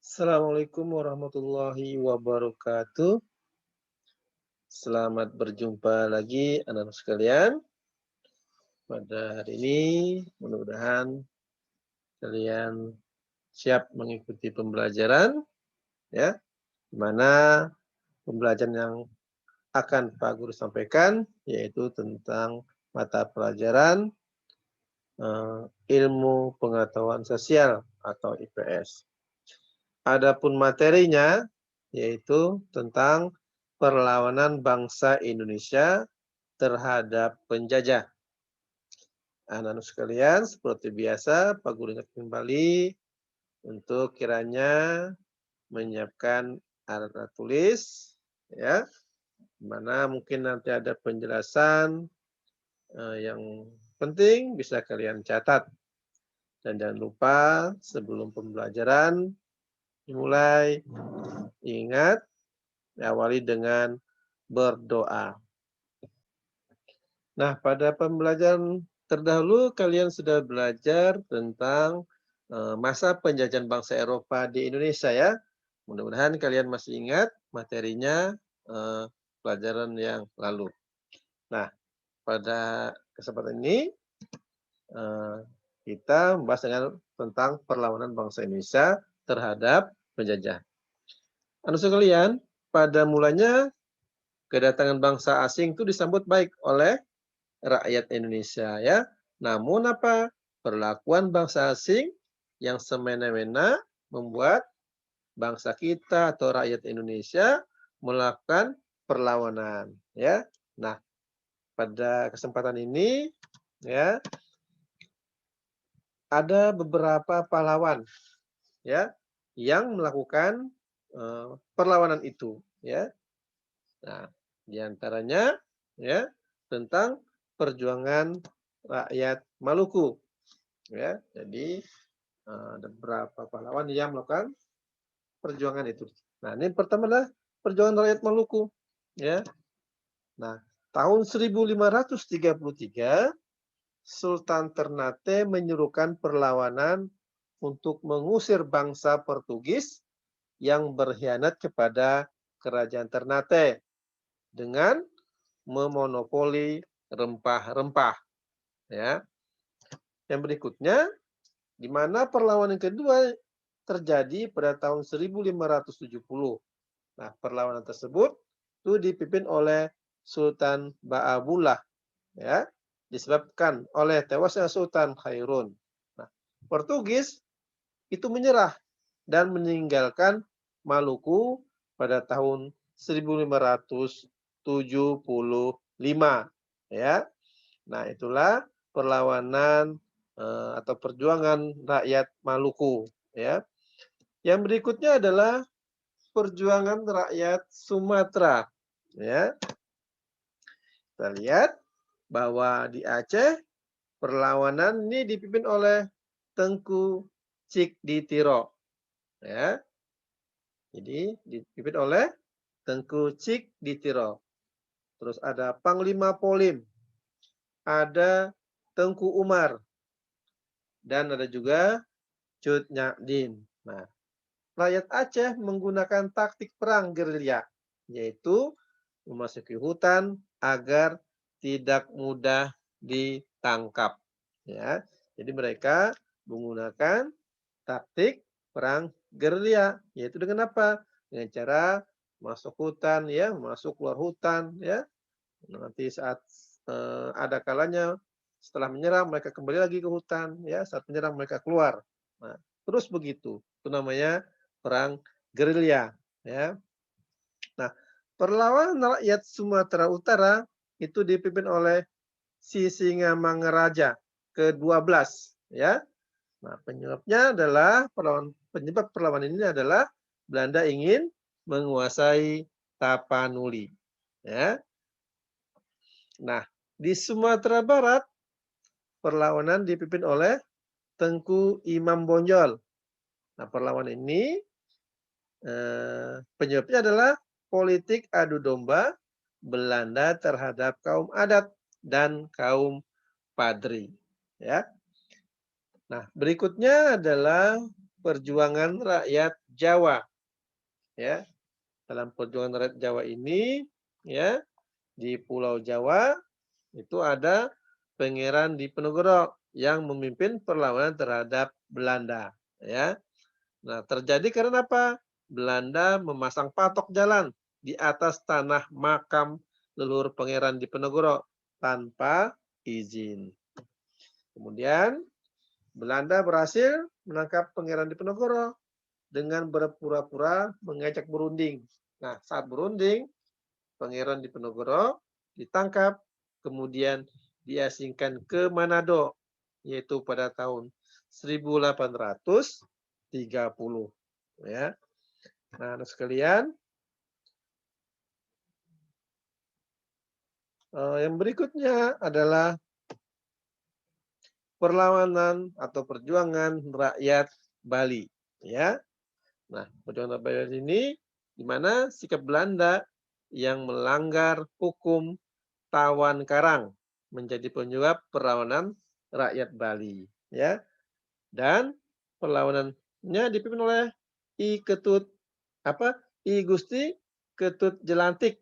Assalamualaikum warahmatullahi wabarakatuh. Selamat berjumpa lagi anak-anak sekalian. Pada hari ini mudah-mudahan kalian siap mengikuti pembelajaran ya, di mana pembelajaran yang akan Pak Guru sampaikan yaitu tentang mata pelajaran ilmu pengetahuan sosial atau IPS. Adapun materinya yaitu tentang perlawanan bangsa Indonesia terhadap penjajah. Anak-anak sekalian, seperti biasa, Pak Guru ingat kembali untuk kiranya menyiapkan alat tulis, ya, di mana mungkin nanti ada penjelasan yang penting bisa kalian catat. Dan jangan lupa sebelum pembelajaran dimulai, ingat diawali dengan berdoa. Nah, pada pembelajaran terdahulu kalian sudah belajar tentang masa penjajahan bangsa Eropa di Indonesia ya. Mudah-mudahan kalian masih ingat materinya pelajaran yang lalu. Nah, pada kesempatan ini kita membahas tentang perlawanan bangsa Indonesia terhadap penjajah. Anak sekalian, pada mulanya kedatangan bangsa asing itu disambut baik oleh rakyat Indonesia ya. Namun apa? Perlakuan bangsa asing yang semena-mena membuat bangsa kita atau rakyat Indonesia melakukan perlawanan ya. Nah, pada kesempatan ini ya ada beberapa pahlawan ya yang melakukan perlawanan itu ya. Nah, di antaranya ya tentang perjuangan rakyat Maluku ya. Jadi ada beberapa pahlawan yang melakukan perjuangan itu. Nah, ini pertama adalah perjuangan rakyat Maluku ya. Nah, tahun 1533 Sultan Ternate menyuruhkan perlawanan untuk mengusir bangsa Portugis yang berkhianat kepada kerajaan Ternate dengan memonopoli rempah-rempah ya. Yang berikutnya di mana perlawanan kedua terjadi pada tahun 1570. Nah, perlawanan tersebut itu dipimpin oleh Sultan Baabullah ya, disebabkan oleh tewasnya Sultan Khairun. Nah, Portugis itu menyerah dan meninggalkan Maluku pada tahun 1575 ya. Nah, itulah perlawanan atau perjuangan rakyat Maluku ya. Yang berikutnya adalah perjuangan rakyat Sumatera ya. Kita lihat bahwa di Aceh perlawanan ini dipimpin oleh Tengku Cikditiro ya. Jadi dipimpin oleh Tengku Cikditiro. Terus ada Panglima Polim, ada Tengku Umar, dan ada juga Cut Nyadin. Nah, rakyat Aceh menggunakan taktik perang gerilya, yaitu memasuki hutan agar tidak mudah ditangkap. Ya, jadi mereka menggunakan taktik perang gerilya, yaitu dengan apa? Dengan cara masuk hutan, ya, masuk keluar hutan, ya. Nanti saat ada kalanya setelah menyerang mereka kembali lagi ke hutan, ya. Saat menyerang mereka keluar. Nah, terus begitu. Itu namanya perang gerilya, ya. Nah, perlawanan rakyat Sumatera Utara itu dipimpin oleh Sisingamangaraja ke-12 ya. Nah, penyebab perlawanan ini adalah Belanda ingin menguasai Tapanuli ya. Nah, di Sumatera Barat perlawanan dipimpin oleh Tengku Imam Bonjol. Nah, perlawanan ini penyebabnya adalah politik adu domba Belanda terhadap kaum adat dan kaum padri ya. Nah, berikutnya adalah perjuangan rakyat Jawa, ya. Dalam perjuangan rakyat Jawa ini, ya, di Pulau Jawa itu ada Pangeran Diponegoro yang memimpin perlawanan terhadap Belanda, ya. Nah, terjadi karena apa? Belanda memasang patok jalan di atas tanah makam leluhur Pangeran Diponegoro tanpa izin. Kemudian Belanda berhasil menangkap Pangeran Diponegoro dengan berpura-pura mengajak berunding. Nah, saat berunding, Pangeran Diponegoro ditangkap, kemudian diasingkan ke Manado, yaitu pada tahun 1830. Ya. Nah, sekalian, yang berikutnya adalah perlawanan atau perjuangan rakyat Bali. Ya. Nah, perjuangan rakyat Bali ini di mana sikap Belanda yang melanggar hukum tawan karang menjadi penyebab perlawanan rakyat Bali, ya. Dan perlawanannya dipimpin oleh I Ketut I Gusti Ketut Jelantik,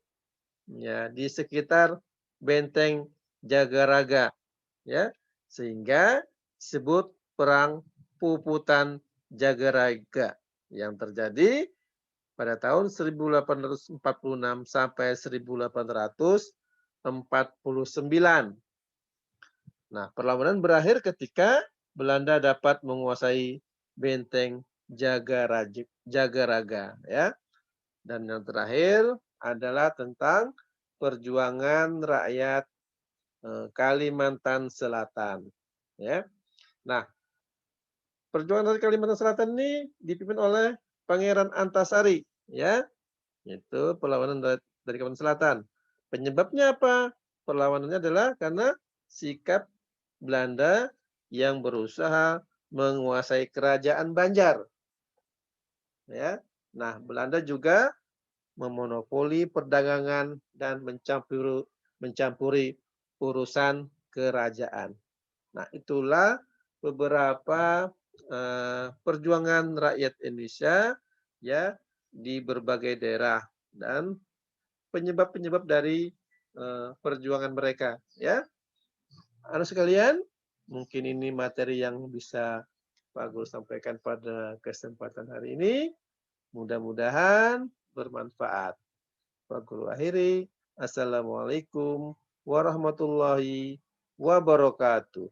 ya, di sekitar Benteng Jagaraga, ya, sehingga disebut Perang Puputan Jagaraga yang terjadi pada tahun 1846 sampai 1849. Nah, perlawanan berakhir ketika Belanda dapat menguasai Benteng Jagaraga, ya. Dan yang terakhir adalah tentang perjuangan rakyat Kalimantan Selatan, ya. Nah, perjuangan dari Kalimantan Selatan ini dipimpin oleh Pangeran Antasari, ya. Itu perlawanan dari Kalimantan Selatan. Penyebabnya apa? Perlawanannya adalah karena sikap Belanda yang berusaha menguasai kerajaan Banjar. Ya. Nah, Belanda juga memonopoli perdagangan dan mencampuri urusan kerajaan. Nah, itulah beberapa perjuangan rakyat Indonesia, ya, di berbagai daerah dan penyebab-penyebab dari perjuangan mereka, ya. Anak sekalian, mungkin ini materi yang bisa Pak Guru sampaikan pada kesempatan hari ini. Mudah-mudahan bermanfaat. Pak Guru akhiri. Assalamualaikum warahmatullahi wabarakatuh.